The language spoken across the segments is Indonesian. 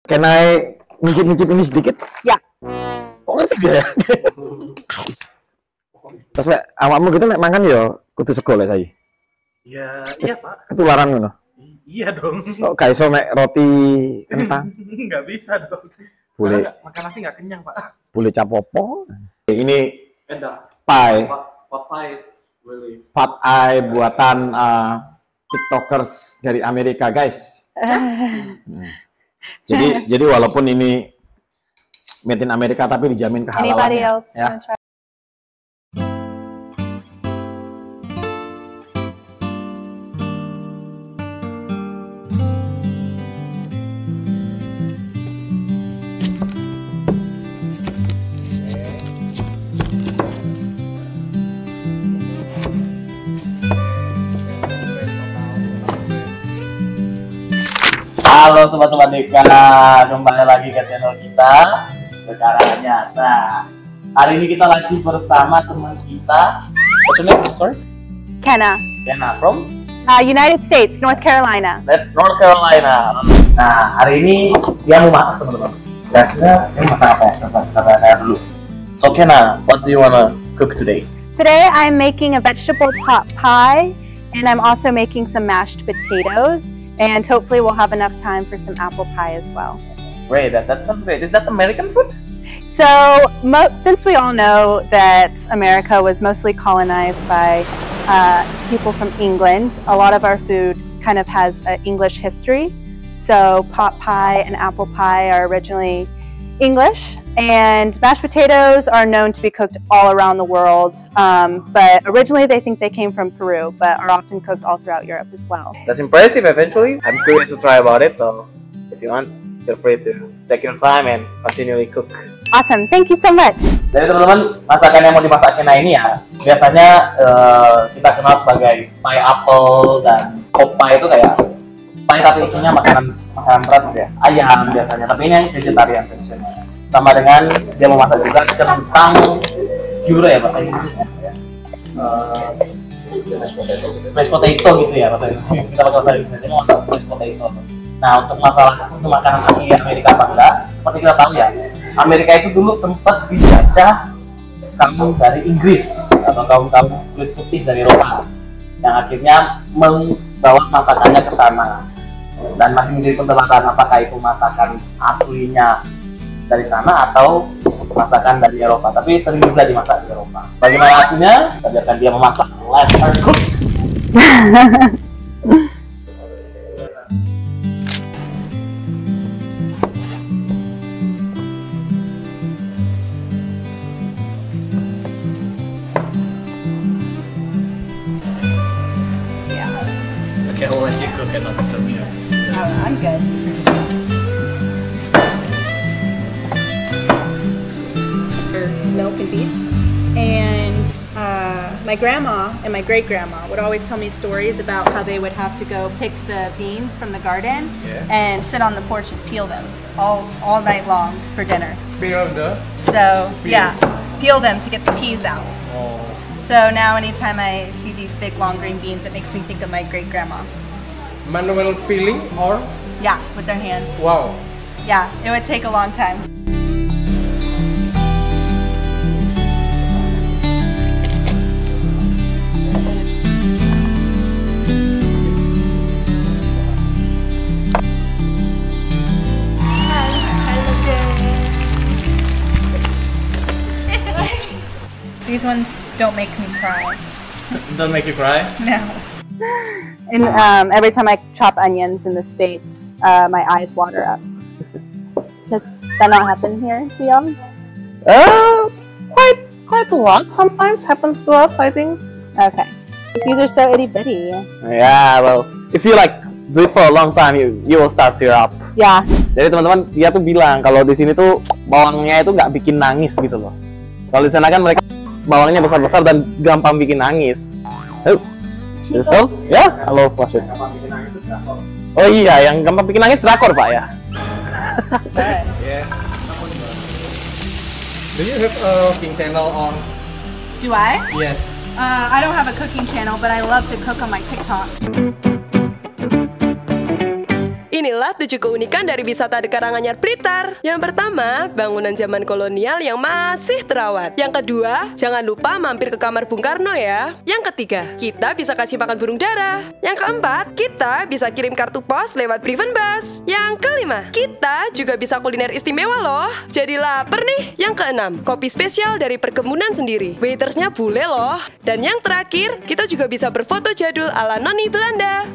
Can I ngicip-ngicip ini sedikit? Ya. Kok ngerti dia ya? Terus lek awakmu gitu lek mangan ya kudu sego lek saiki. Iya, iya Pak. Ketularan ngono. Iya dong. Kok gak iso mek roti kentang? Nggak bisa dong. Boleh. Makan nasi nggak kenyang Pak. Boleh capopo. Ini Enak. pie. What pie is really. Pot pie buatan TikTokers dari Amerika, guys. Jadi walaupun ini made in Amerika tapi dijamin kehalalan. Anybody else Ya. wanna try? Halo teman-teman Deka, kembali lagi ke channel kita Perkara Nyata. Hari ini kita lagi bersama teman kita. What's your name? Sorry? Kenna. Kenna from United States, North Carolina. North Carolina. Nah, hari ini dia mau masak teman-teman. Kira-kira dia mau masak apa ya? Coba kita tanya dulu. So Kenna, what do you wanna cook today? Today I'm making a vegetable pot pie, and I'm also making some mashed potatoes, and hopefully we'll have enough time for some apple pie as well. Great, that sounds great. Is that American food? So, since we all know that America was mostly colonized by people from England, a lot of our food kind of has an English history. So, pot pie and apple pie are originally English, and mashed potatoes are known to be cooked all around the world. But originally they think they came from Peru, but are often cooked all throughout Europe as well. That's impressive eventually. I'm curious to try about it, so if you want, feel free to take your time and continually cook. Awesome, thank you so much. Jadi teman-teman, masakan yang mau dimasak Kenna ini ya, biasanya kita kenal sebagai pie apple dan pop pie itu kayak pie tapi isinya makanan berat gitu ya, ayam biasanya, tapi ini yang vegetarian versionnya. Sama dengan dia mau masak juga kentang puree ya bahasa Inggrisnya ya. Smash potato gitu ya bahasa Inggris. Kita pakai bahasa Inggris, dia mau masak smash potato. Nah, untuk makanan asli Amerika apa enggak, seperti kita tahu ya, Amerika itu dulu sempat dijajah kaum dari Inggris atau kaum kulit putih dari Eropa yang akhirnya membawa masakannya ke sana, dan masih menjadi perdebatan apakah itu masakan aslinya dari sana atau masakan dari Eropa, tapi sering bisa dimasak di Eropa. Bagaimana hasilnya? Kita biarkan dia memasak. Let's start cook. Okay, I'll let you cook it, not disturb you. I'm good. Milk and beef, and my grandma and my great-grandma would always tell me stories about how they would have to go pick the beans from the garden and sit on the porch and peel them all night long for dinner. Peel the? So yeah, peel them to get the peas out. Oh. So now anytime I see these big long green beans, it makes me think of my great-grandma. Manual peeling or? Yeah, with their hands. Wow. Yeah, it would take a long time. These ones don't make me cry. Don't make you cry? No. And every time I chop onions in the States, my eyes water up. Does that not happen here to y'all? Quite a lot sometimes happens to us, I think. Okay. These are so itty bitty. Yeah, well, if you like do it for a long time, you will start tear up. Yeah. Jadi teman-teman, dia tuh bilang kalau di sini tuh bawangnya itu nggak bikin nangis gitu loh. Kalau di sana kan mereka bawangnya besar-besar dan gampang bikin nangis. Betul? Ya, halo Wasit. Oh iya, yang gampang bikin nangis drakor Pak ya. Yeah. Do you have a cooking channel on? Do I? Yes. I don't have a cooking channel, but I love to cook on my TikTok. Inilah 7 keunikan dari wisata di Karanganyar Blitar. Yang pertama, bangunan zaman kolonial yang masih terawat. Yang kedua, jangan lupa mampir ke kamar Bung Karno ya. Yang ketiga, kita bisa kasih makan burung dara. Yang keempat, kita bisa kirim kartu pos lewat Priven Bus. Yang kelima, kita juga bisa kuliner istimewa loh. Jadi lapar nih. Yang keenam, kopi spesial dari perkebunan sendiri. Waitersnya bule loh. Dan yang terakhir, kita juga bisa berfoto jadul ala Noni Belanda.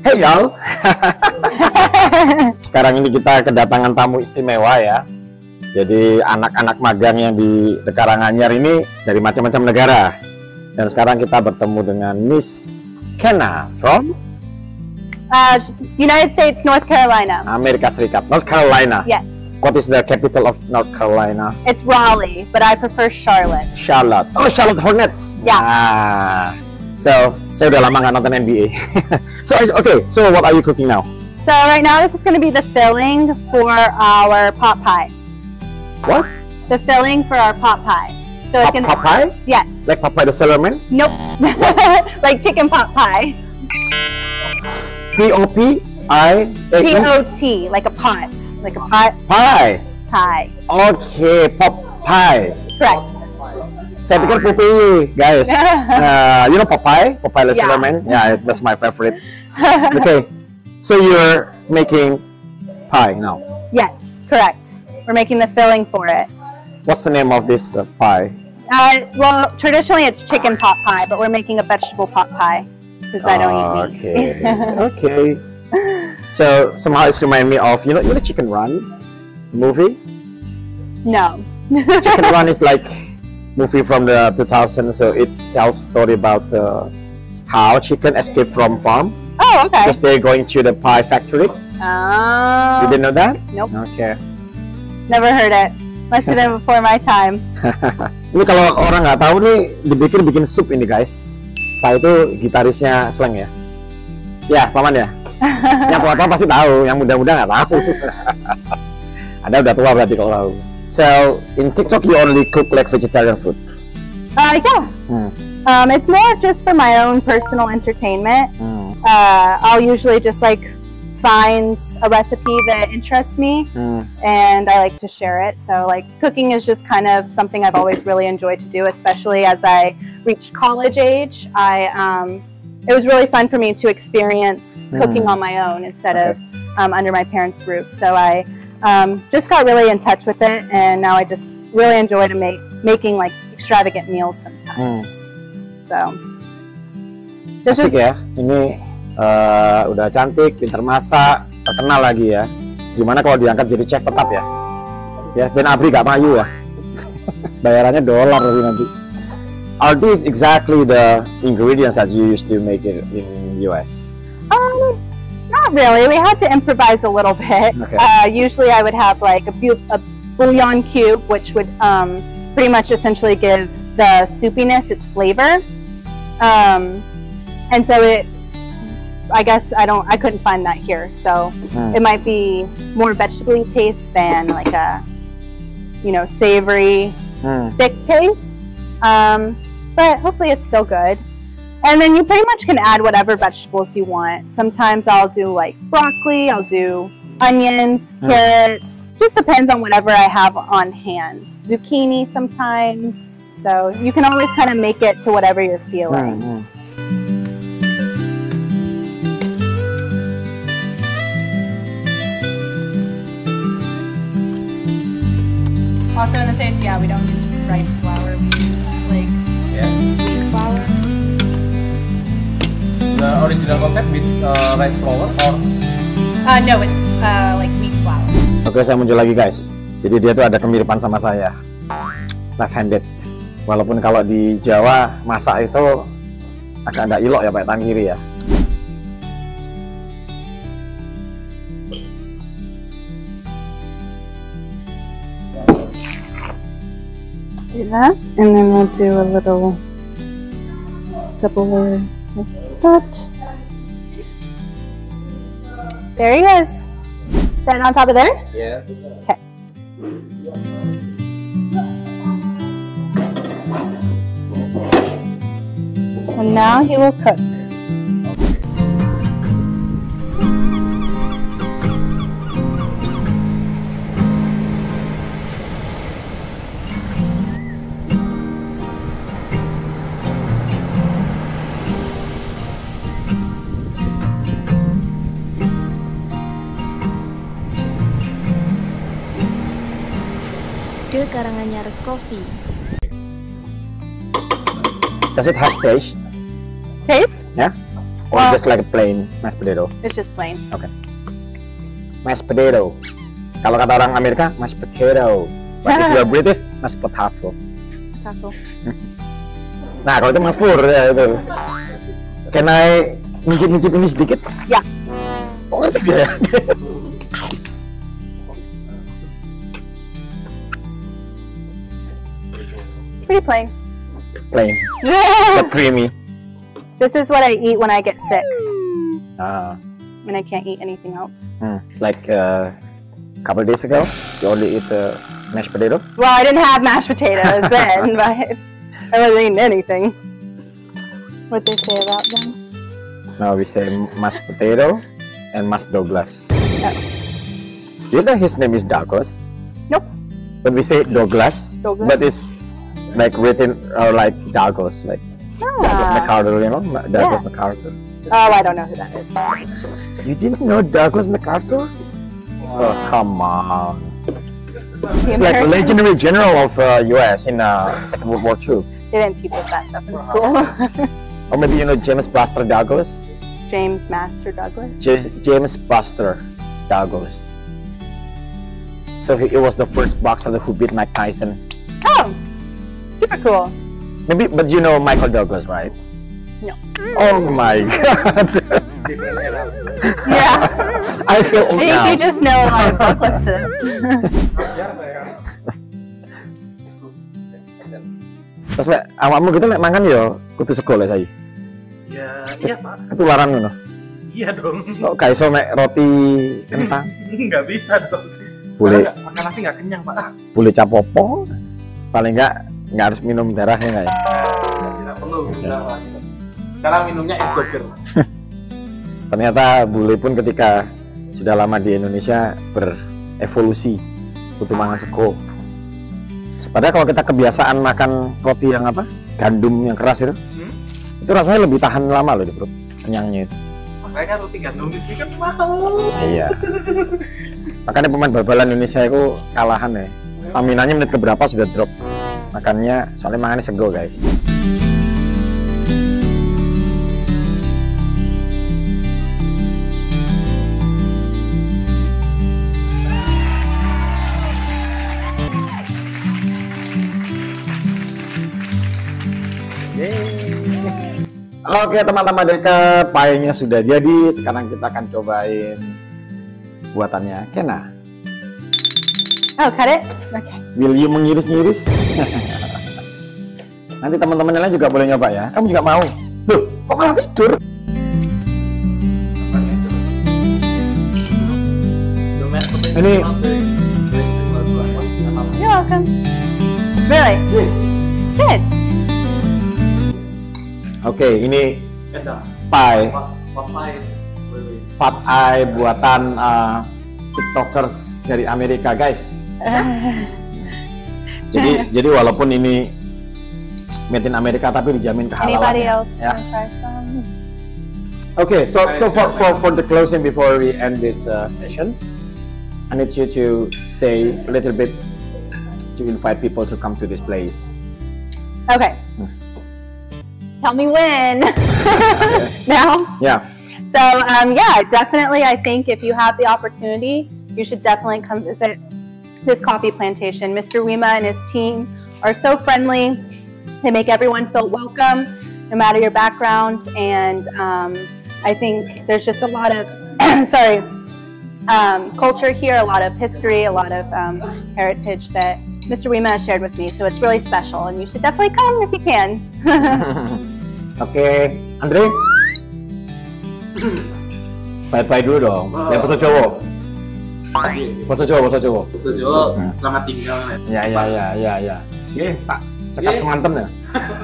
Hey y'all. Sekarang ini kita kedatangan tamu istimewa ya. Jadi anak-anak magang yang di Karanganyar ini dari macam-macam negara. Dan sekarang kita bertemu dengan Miss Kenna from United States, North Carolina. Amerika Serikat, North Carolina. Yes. What is the capital of North Carolina? It's Raleigh, but I prefer Charlotte. Charlotte. Oh, Charlotte Hornets. Yeah. So, saya udah lama nggak nonton NBA. So what are you cooking now? So right now this is going to be the filling for our pot pie. What? The filling for our pot pie. So it's going to... Pot pie? Yes. Like Popeye the Sailor Man? Nope. Like chicken pot pie. P-O-P-I-A-E? P-O-T, like a pot. Like a pot Pie. pie. Okay, pop pie. Correct. Saya pikir Popeye, guys. You know Popeye? Popeye the Sailor Man? Yeah, that's my favorite. Okay, so you're making pie now. Yes, correct. We're making the filling for it. What's the name of this pie? Well, traditionally it's chicken pot pie, but we're making a vegetable pot pie because I don't eat meat. Okay, okay. So somehow it's remind me of you know Chicken Run movie. No. Chicken Run is like movie from the 2000s, so it tells story about how chicken escape from farm. Oh, okay. Because they're going to the pie factory. Oh. You didn't know that? Nope. Okay. Never heard it. Must have been before my time. Ini kalau orang nggak tahu nih, dibikin bikin sup ini guys. Pak itu gitarisnya Slang ya? Ya, paman ya? Yang tua-tua pasti tahu, yang muda-muda nggak tahu. Anda udah tua berarti kalau tahu. So, in TikTok you only cook like vegetarian food? Yeah. It's more just for my own personal entertainment. I'll usually just like find a recipe that interests me and I like to share it. So like cooking is just kind of something I've always really enjoyed to do, especially as I reached college age. It was really fun for me to experience cooking on my own instead of under my parents' roof. So I just got really in touch with it, and now I just really enjoy making like extravagant meals sometimes. So this Asik ya, ini udah cantik, pintar masak, terkenal lagi ya. Gimana kalau diangkat jadi chef tetap ya? Ya, Ben Abri gak mayu ya. Bayarannya dolar lebih nanti. Are these exactly the ingredients that you used to make it in US? Not really. We had to improvise a little bit. Okay. Usually I would have like a bouillon cube, which would pretty much essentially give the soupiness its flavor. And so I guess I couldn't find that here. So it might be more vegetable taste than like a, savory, thick taste. But hopefully it's still good. And then you pretty much can add whatever vegetables you want. Sometimes I'll do like broccoli, I'll do onions, carrots. Just depends on whatever I have on hand. Zucchini sometimes. So you can always kind of make it to whatever you're feeling. Also in the States, we don't use rice flour. We use like wheat flour. The original concept with rice flour or? No, it's like wheat flour. Oke, saya muncul lagi guys. Jadi dia tuh ada kemiripan sama saya. Left-handed. Walaupun kalau di Jawa masak itu agak ada ilok ya pakai tangan kiri ya. Do that, and then we'll do a little double layer like that. There he is. Set it on top of there? Yes. Okay. And now he will cook. De Karanganyar Coffee. Does it has taste? Taste? Yeah? Or Well- just like a plain mashed potato? It's just plain. Mashed potato. Kalau kata orang Amerika, mashed potato. But if you're British, mashed potato. Taco. Nah, kalau itu Mas Pur ya itu. Can I ngicip-ngicip ini sedikit? Ya. Oh, ngerti dia ya? Pretty plain. Plain, but creamy. This is what I eat when I get sick Ah, and I can't eat anything else. like a couple days ago, you only eat mashed potato. Well, I didn't have mashed potatoes then, but I wasn't eating anything. What they say about them? Now we say mashed potato and mashed Douglas. Oh. You know his name is Douglas. Nope. But we say Douglas, Douglas. but it's like written or like Douglas, like Douglas Ah. MacArthur, you know, Douglas Yeah. MacArthur. Oh, I don't know who that is. You didn't know Douglas MacArthur? Oh, come on. He's like a legendary general of U.S. in Second World War II. They didn't teach us that stuff in school. Or maybe you know James Buster Douglas? James Master Douglas. James Buster Douglas. So he was the first boxer who beat Mike Tyson. Oh, super cool. Maybe, but you know Michael Douglas, right? No. Oh my God! Yeah. I feel old I think now. you just know a lot of Douglases. Terus lek awakmu gitu lek mangan yo kudu sego lek saiki. Ya, iya Pak. Ketularan ngono. Iya dong. Kok gak iso mek roti kentang? Nggak bisa dong. Boleh Karena makan nasi nggak kenyang Pak. boleh capopo. Paling enggak harus minum darahnya enggak ya? Tidak perlu. Sekarang minumnya es doger. Ternyata bule pun ketika sudah lama di Indonesia berevolusi butuh mangan sego. Padahal kalau kita kebiasaan makan roti yang apa? Gandum yang keras itu rasanya lebih tahan lama loh di perut, kenyangnya itu. Makanya kan roti gandum di sini kan mahal. Iya. Makanya pemain bal-balan Indonesia itu kalahan ya. Staminanya menit keberapa sudah drop. Makannya soalnya makannya sego guys. Oke teman-teman dekat, payanya sudah jadi. Sekarang kita akan cobain buatannya Kena. Oh, cut it? Okay. Will you mengiris-ngiris? Nanti teman-teman yang lain juga boleh nyoba ya. Kamu juga mau? Loh, kok malah tidur? Ini You're welcome. Really? Good. oke, ini pie, pad eye buatan TikTokers dari Amerika, guys. Jadi walaupun ini made in Amerika tapi dijamin kehalalan. Anybody else Ya. want to try some? Okay, so for the closing before we end this session, I need you to say a little bit to invite people to come to this place. Okay. Tell me when. Now? Yeah. So, yeah, definitely, I think if you have the opportunity, you should definitely come visit this coffee plantation. Mr. Wima and his team are so friendly. They make everyone feel welcome, no matter your background. And I think there's just a lot of, culture here, a lot of history, a lot of heritage that Mr. Wima has shared with me. So it's really special, and you should definitely come if you can. Oke, Andre. Bye-bye dulu dong. Ya, bahasa Jawa. Bahasa Jawa. Bahasa Jawa, selamat tinggal. Ya. Ye, cekap semanten ya.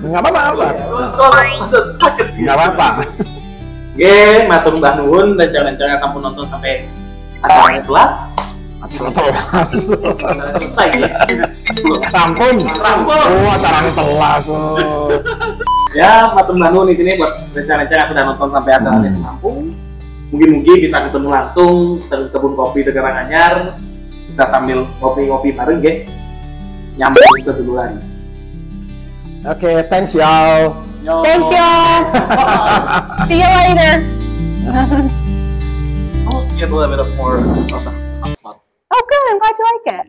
Enggak apa-apa. Sakit. Enggak apa-apa. Oke, matur Mbah Nuwun rencana-rencana kamu nonton sampai acaranya kelas. Telas. Selesai ya. Rampung. Oh, acaranya telas. Oh. Ya, matur Mbah Nuwun ini buat rencana-rencana sudah nonton sampai acaranya rampung. Mungkin bisa ketemu langsung ke kebun kopi di Karanganyar. Bisa sambil ngopi-ngopi bareng, nggih. nyambung episode dulu lagi. Oke, thanks y'all. Yo. Thanks, y'all. See you later. Get a little bit of more. Oh, good. I'm glad you like it.